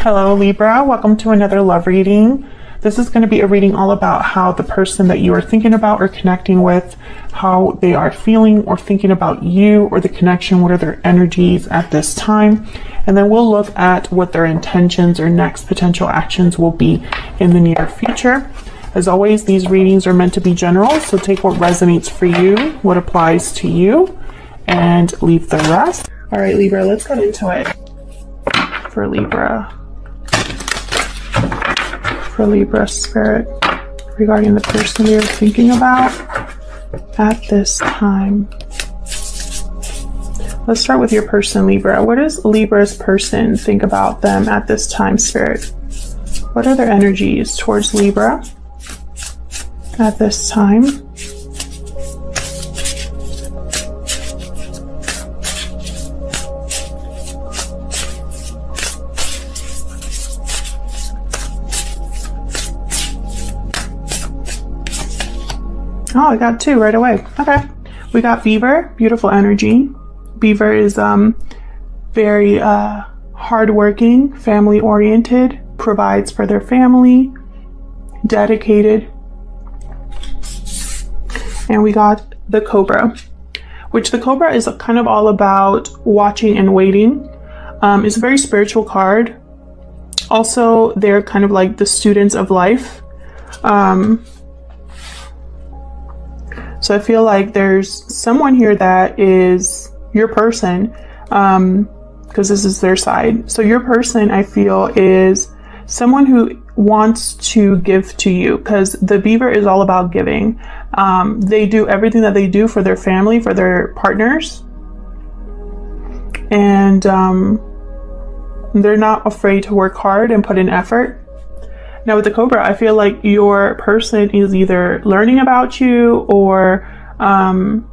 Hello Libra, welcome to another love reading. This is going to be a reading all about how the person that you are thinking about or connecting with, how they are feeling or thinking about you or the connection, what are their energies at this time. And then we'll look at what their intentions or next potential actions will be in the near future. As always, these readings are meant to be general, so take what resonates for you, what applies to you, and leave the rest. All right, Libra, let's get into it. For Libra spirit, regarding the person you're thinking about at this time. Let's start with your person, Libra. What does Libra's person think about them at this time, spirit? What are their energies towards Libra at this time? Oh, I got two right away. Okay. We got Beaver, beautiful energy. Beaver is very hardworking, family-oriented, provides for their family, dedicated. And we got the Cobra, which the Cobra is kind of all about watching and waiting. It's a very spiritual card. Also, they're kind of like the students of life. So I feel like there's someone here that is your person, because this is their side. So your person, I feel, is someone who wants to give to you, because the Beaver is all about giving. They do everything that they do for their family, for their partners. And they're not afraid to work hard and put in effort. Now with the Cobra, I feel like your person is either learning about you or kind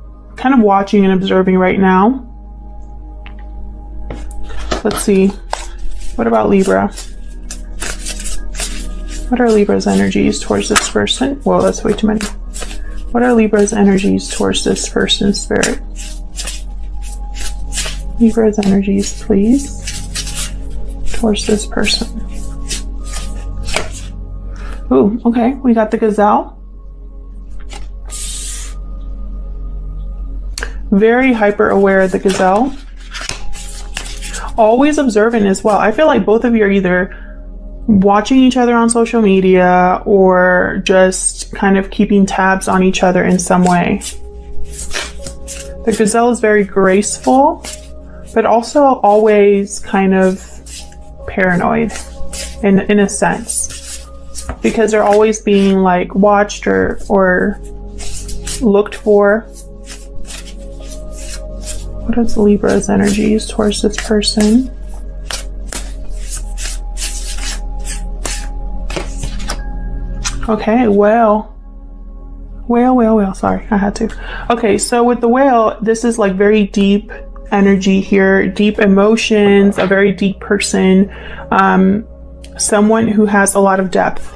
of watching and observing right now. Let's see. What about Libra? What are Libra's energies towards this person? Whoa, that's way too many. What are Libra's energies towards this person, spirit? Libra's energies, please, towards this person. Ooh, okay, we got the Gazelle. Very hyper aware of the Gazelle. Always observant as well. I feel like both of you are either watching each other on social media or just kind of keeping tabs on each other in some way. The Gazelle is very graceful, but also always kind of paranoid in a sense. Because they're always being like watched or looked for. What is Libra's energies towards this person? Okay, well, sorry, I had to. Okay, so with the Whale, this is like very deep energy here, deep emotions, a very deep person, someone who has a lot of depth.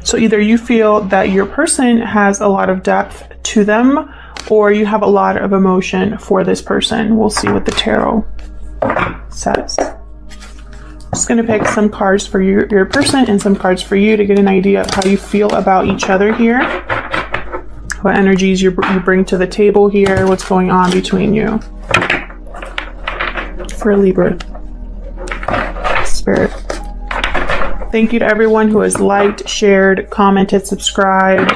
So either you feel that your person has a lot of depth to them, or you have a lot of emotion for this person. We'll see what the tarot says. I'm just going to pick some cards for your person and some cards for you to get an idea of how you feel about each other here. What energies you bring to the table here. What's going on between you. For Libra spirit. Thank you to everyone who has liked, shared, commented, subscribed.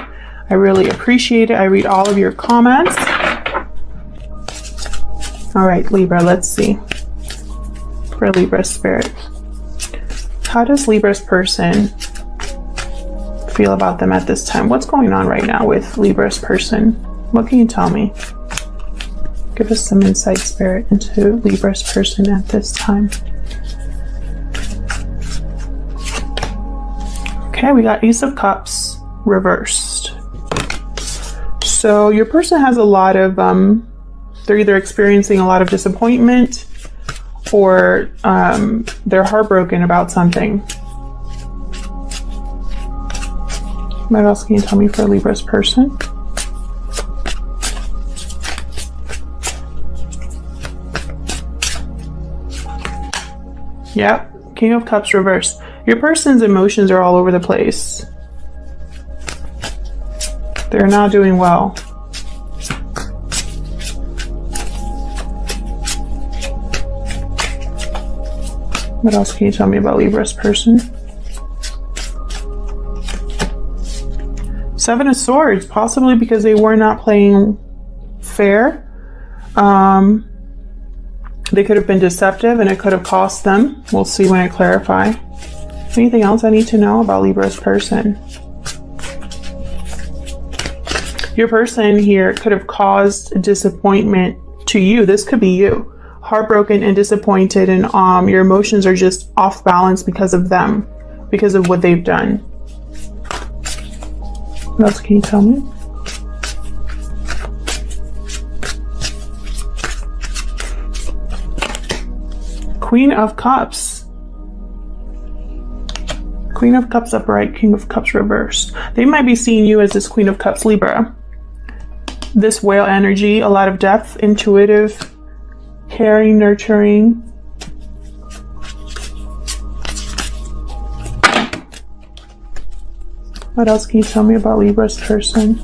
I really appreciate it. I read all of your comments. All right, Libra, let's see. For Libra spirit. How does Libra's person feel about them at this time? What's going on right now with Libra's person? What can you tell me? Give us some insight, spirit, into Libra's person at this time. Okay, we got Ace of Cups reversed. So your person has a lot of, they're either experiencing a lot of disappointment or they're heartbroken about something. What else can you tell me for Libra's person? Yep, King of Cups reversed. Your person's emotions are all over the place. They're not doing well. What else can you tell me about Libra's person? Seven of Swords, possibly because they were not playing fair. They could have been deceptive and it could have cost them. We'll see when I clarify. Anything else I need to know about Libra's person? Your person here could have caused disappointment to you. This could be you. Heartbroken and disappointed, and your emotions are just off balance because of them, because of what they've done. What else can you tell me? Queen of Cups. Queen of Cups upright, King of Cups reversed. They might be seeing you as this Queen of Cups Libra. This whale energy, a lot of depth, intuitive, caring, nurturing. What else can you tell me about Libra's person?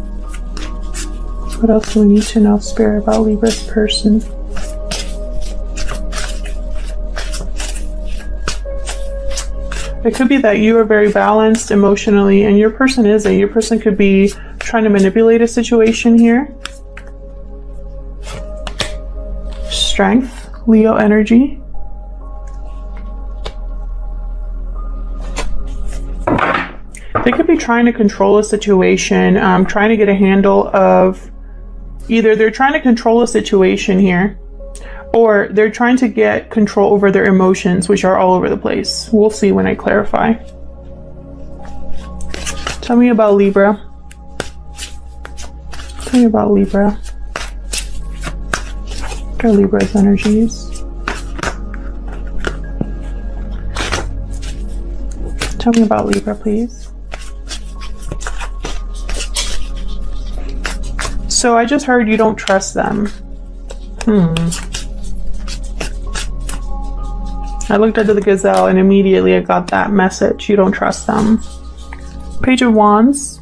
What else do we need to know, Spirit, about Libra's person? It could be that you are very balanced emotionally and your person isn't. Your person could be trying to manipulate a situation here. Strength, Leo energy. They could be trying to control a situation, trying to get a handle of, either they're trying to control a situation here, or they're trying to get control over their emotions, which are all over the place. We'll see when I clarify. Tell me about Libra. Tell me about Libra. What are Libra's energies? Tell me about Libra, please. So I just heard you don't trust them. I looked into the gazelle and immediately I got that message. You don't trust them. Page of Wands.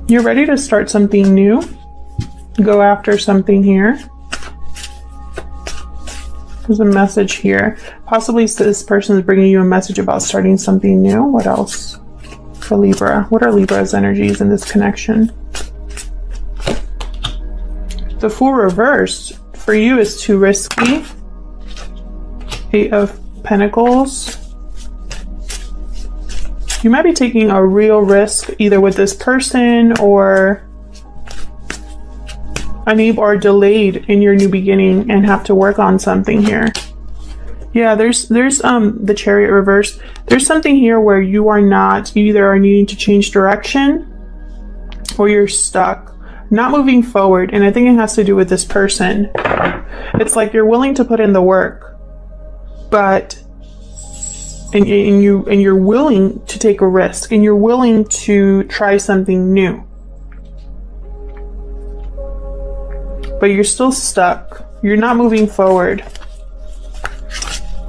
You're ready to start something new. Go after something here. There's a message here. Possibly this person is bringing you a message about starting something new. What else for Libra? What are Libra's energies in this connection? The Fool reversed for you is too risky. Eight of Pentacles. You might be taking a real risk either with this person or unable or delayed in your new beginning and have to work on something here. Yeah, there's the Chariot reverse. There's something here where you are not, you either are needing to change direction or you're stuck, not moving forward. And I think it has to do with this person. It's like you're willing to put in the work, but and you're willing to take a risk and you're willing to try something new, but you're still stuck. You're not moving forward.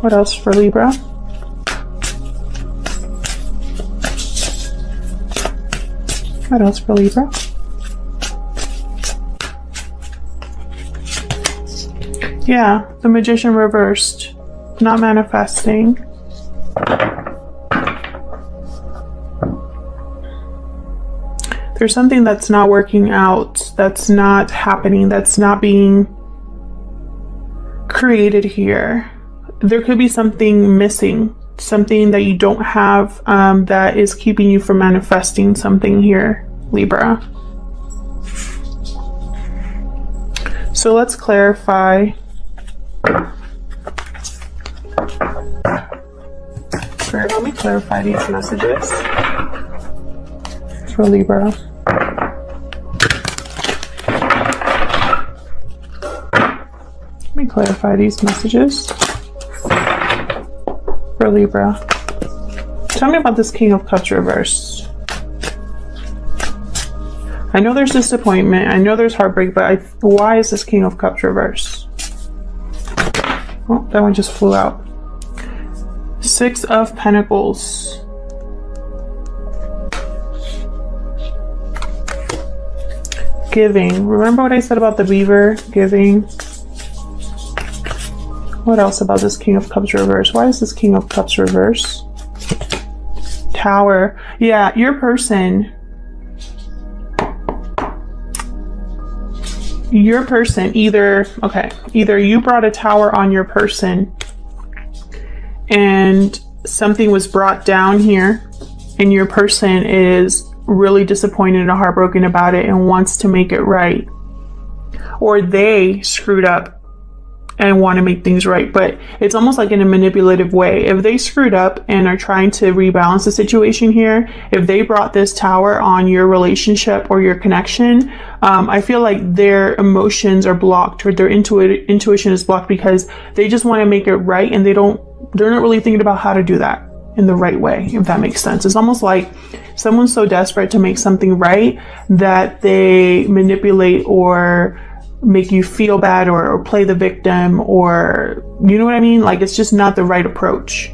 What else for Libra? What else for Libra? Yeah, the Magician reversed. Not manifesting. There's something that's not working out, that's not happening, that's not being created here. There could be something missing, something that you don't have that is keeping you from manifesting something here, Libra. So let's clarify. Let me clarify these messages for Libra. Let me clarify these messages for Libra. Tell me about this King of Cups reversed. I know there's disappointment. I know there's heartbreak, but why is this King of Cups reversed? Oh, that one just flew out. Six of Pentacles. Giving. Remember what I said about the beaver? Giving. What else about this King of Cups reverse? Why is this King of Cups reverse? Tower. Yeah, your person either you brought a tower on your person and something was brought down here and your person is really disappointed and heartbroken about it and wants to make it right, or they screwed up and want to make things right, but it's almost like in a manipulative way. If they screwed up and are trying to rebalance the situation here, if they brought this tower on your relationship or your connection, I feel like their emotions are blocked, or their intuition is blocked, because they just want to make it right and they're not really thinking about how to do that in the right way, if that makes sense. It's almost like someone's so desperate to make something right that they manipulate or make you feel bad or play the victim, or you know what I mean? Like, it's just not the right approach.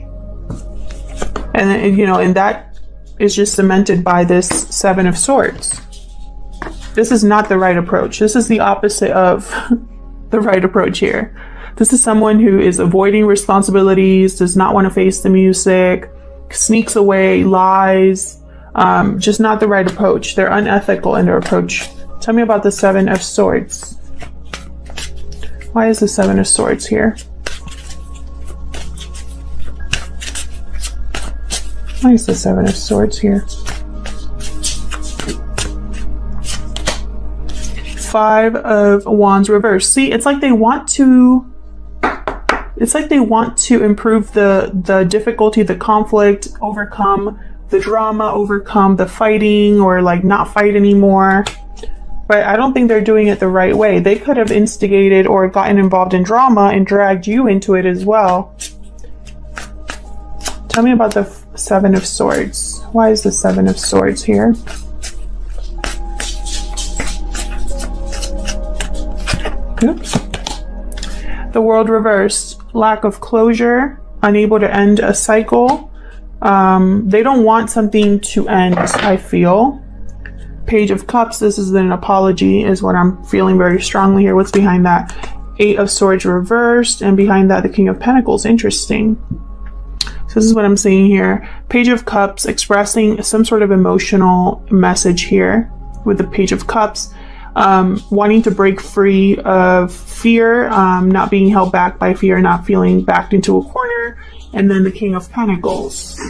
And you know, and that is just cemented by this Seven of Swords. This is not the right approach. This is the opposite of the right approach here. This is someone who is avoiding responsibilities, does not want to face the music, sneaks away, lies, just not the right approach. They're unethical in their approach. Tell me about the Seven of Swords. Why is the Seven of Swords here? Why is the Seven of Swords here? Five of Wands reversed. See, it's like they want to improve the difficulty, the conflict, overcome the drama, overcome the fighting, or like not fight anymore. But I don't think they're doing it the right way. They could have instigated or gotten involved in drama and dragged you into it as well. Tell me about the Seven of Swords. Why is the Seven of Swords here? Oops. The World reversed. Lack of closure. Unable to end a cycle. They don't want something to end, I feel. Page of Cups, this is an apology, is what I'm feeling very strongly here. What's behind that? Eight of Swords reversed, and behind that the King of Pentacles. Interesting. So this is what I'm seeing here. Page of Cups expressing some sort of emotional message here with the Page of Cups. Wanting to break free of fear, not being held back by fear, not feeling backed into a corner. And then the King of Pentacles.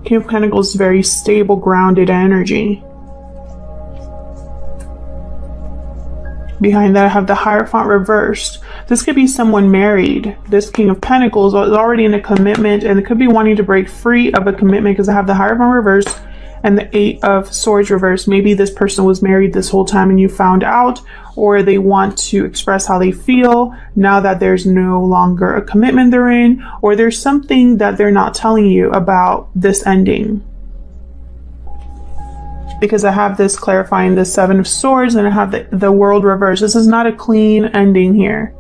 King of Pentacles, very stable, grounded energy. Behind that, I have the Hierophant reversed. This could be someone married. This King of Pentacles is already in a commitment, and it could be wanting to break free of a commitment because I have the Hierophant reversed and the Eight of Swords reversed. Maybe this person was married this whole time and you found out, or they want to express how they feel now that there's no longer a commitment they're in, or there's something that they're not telling you about this ending. Because I have this clarifying the Seven of Swords, and I have the World reversed. This is not a clean ending here.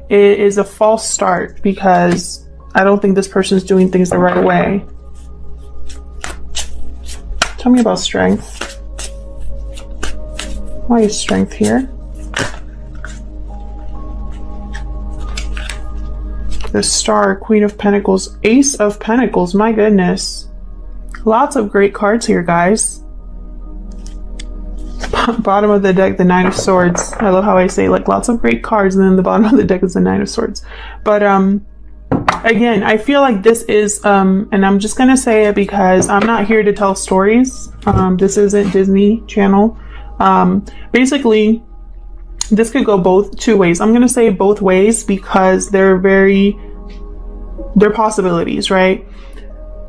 It is a false start because I don't think this person is doing things the right way. Tell me about strength. Why is strength here? The Star, Queen of Pentacles, Ace of Pentacles. My goodness. Lots of great cards here, guys. Bottom of the deck, the Nine of Swords. I love how I say like lots of great cards, and then the bottom of the deck is the Nine of Swords. But again, I feel like this is and I'm just gonna say it because I'm not here to tell stories. This isn't Disney Channel. Basically, this could go two ways. I'm gonna say both ways because they're possibilities, right?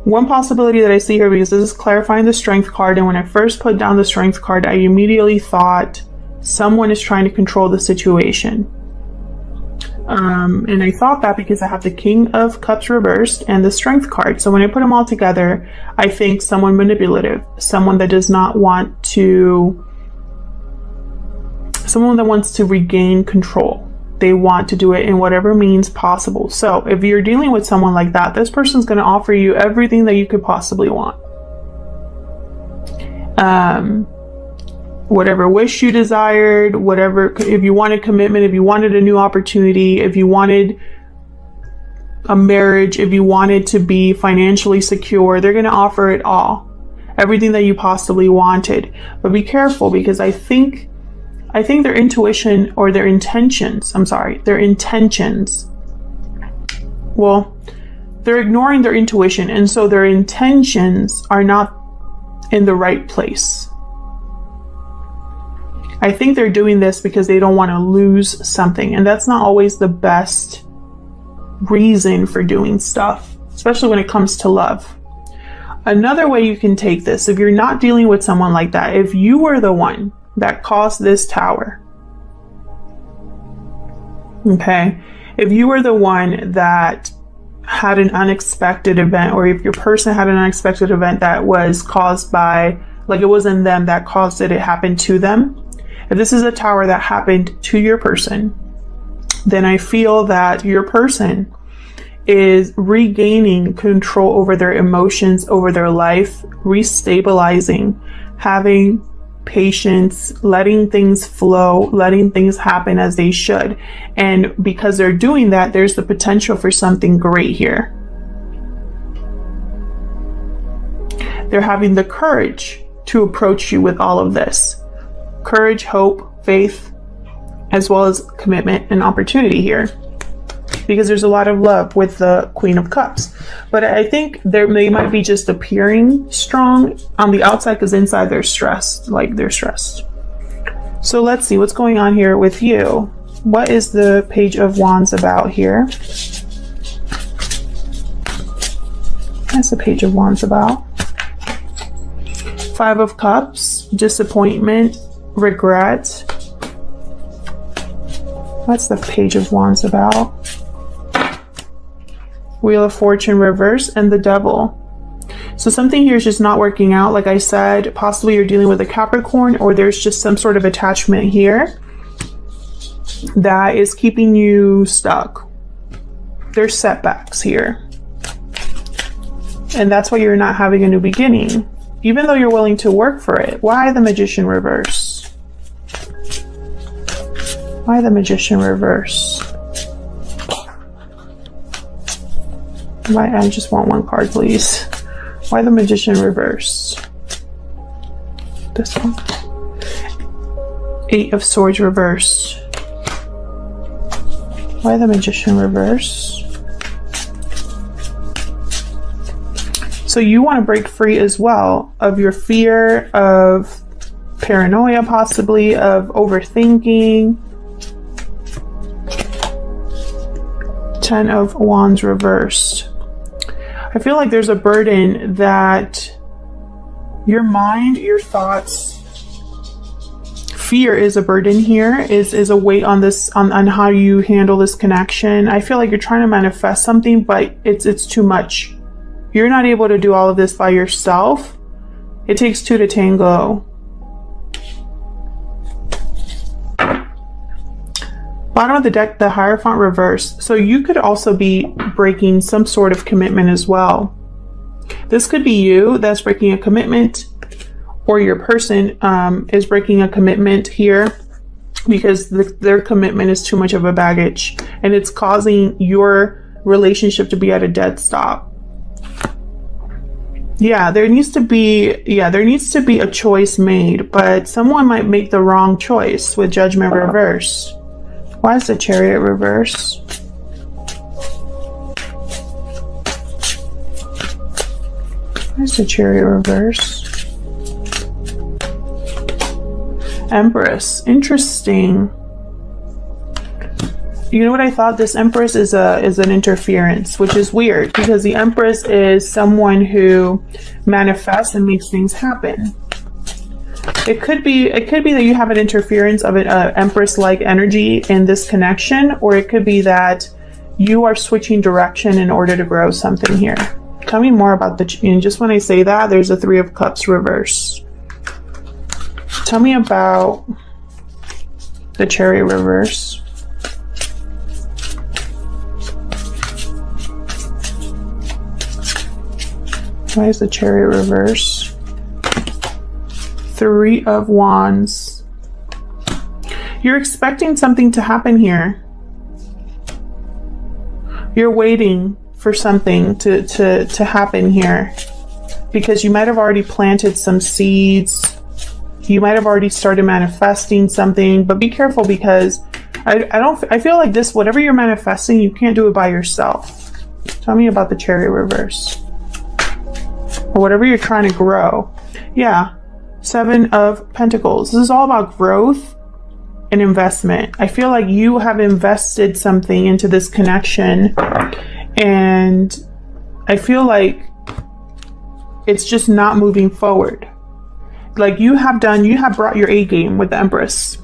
One possibility that I see here, because this is clarifying the Strength card, and when I first put down the Strength card, I immediately thought someone is trying to control the situation. And I thought that because I have the King of Cups reversed and the Strength card. So when I put them all together, I think someone manipulative, someone that does not want to, someone that wants to regain control. They want to do it in whatever means possible. So if you're dealing with someone like that, this person's going to offer you everything that you could possibly want. Whatever wish you desired, whatever, if you wanted commitment, if you wanted a new opportunity, if you wanted a marriage, if you wanted to be financially secure, they're going to offer it all. Everything that you possibly wanted. But be careful, because I think their intuition, or their intentions, their intentions, well, they're ignoring their intuition, and so their intentions are not in the right place. I think they're doing this because they don't want to lose something, and that's not always the best reason for doing stuff, especially when it comes to love. Another way you can take this, if you're not dealing with someone like that, if you were the one that caused this tower, okay, if you were the one that had an unexpected event, or if your person had an unexpected event that was caused by, like, it wasn't them that caused it, it happened to them. If this is a tower that happened to your person, then I feel that your person is regaining control over their emotions, over their life, restabilizing, having patience, letting things flow, letting things happen as they should. And because they're doing that, there's the potential for something great here. They're having the courage to approach you with all of this. Courage, hope, faith, as well as commitment and opportunity here, because there's a lot of love with the Queen of Cups. But I think they might be just appearing strong on the outside, because inside they're stressed, like they're stressed. So let's see what's going on here with you. What is the Page of Wands about here? What's the Page of Wands about? Five of Cups, disappointment, regret. What's the Page of Wands about? Wheel of Fortune reverse, and the Devil. So something here is just not working out. Like I said, possibly you're dealing with a Capricorn, or there's just some sort of attachment here that is keeping you stuck. There's setbacks here, and that's why you're not having a new beginning, even though you're willing to work for it. Why the Magician reverse? Why the Magician reverse? Why? I just want one card, please. Why the Magician reverse? This one. Eight of Swords reverse. Why the Magician reverse? So you want to break free as well of your fear, of paranoia, possibly, of overthinking. 10 of Wands reversed. I feel like there's a burden that your mind, your thoughts, fear is a burden here, is a weight on this, on how you handle this connection. I feel like you're trying to manifest something, but it's too much. You're not able to do all of this by yourself. It takes two to tango. Bottom of the deck, the Hierophant reverse. So you could also be breaking some sort of commitment as well. This could be you that's breaking a commitment, or your person is breaking a commitment here because their commitment is too much of a baggage, and it's causing your relationship to be at a dead stop. Yeah, there needs to be a choice made, but someone might make the wrong choice with Judgment reverse. Why is the Chariot reverse? Why is the Chariot reverse? Empress. Interesting. You know what I thought? This Empress is an interference, which is weird, because the Empress is someone who manifests and makes things happen. It could be that you have an interference of an Empress-like energy in this connection, or it could be that you are switching direction in order to grow something here. Tell me more about and just when I say that, there's a Three of Cups reverse. Tell me about the Chariot reverse. Why is the Chariot reverse? Three of Wands. You're expecting something to happen here. You're waiting for something to happen here, because you might have already planted some seeds. You might have already started manifesting something, but be careful, because I feel like this, whatever you're manifesting, you can't do it by yourself. Tell me about the Chariot reverse. Or whatever you're trying to grow. Yeah. Seven of Pentacles. This is all about growth and investment. I feel like you have invested something into this connection, and I feel like it's just not moving forward. Like you have brought your A game with the Empress.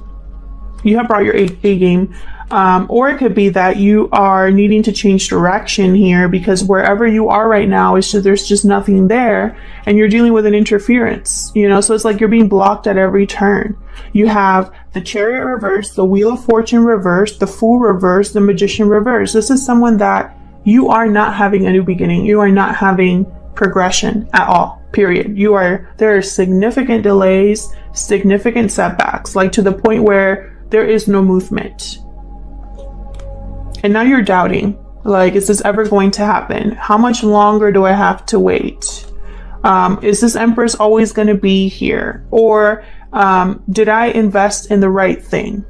You have brought your A game. Or it could be that you are needing to change direction here, because wherever you are right now, there's just nothing there, and you're dealing with an interference, you know? So it's like you're being blocked at every turn. You have the Chariot reverse, the Wheel of Fortune reverse, the Fool reverse, the Magician reverse. This is someone that you are not having a new beginning. You are not having progression at all, period. There are significant delays, significant setbacks, like to the point where there is no movement. And now you're doubting, like, is this ever going to happen? How much longer do I have to wait? Is this Empress always going to be here? Or did I invest in the right thing?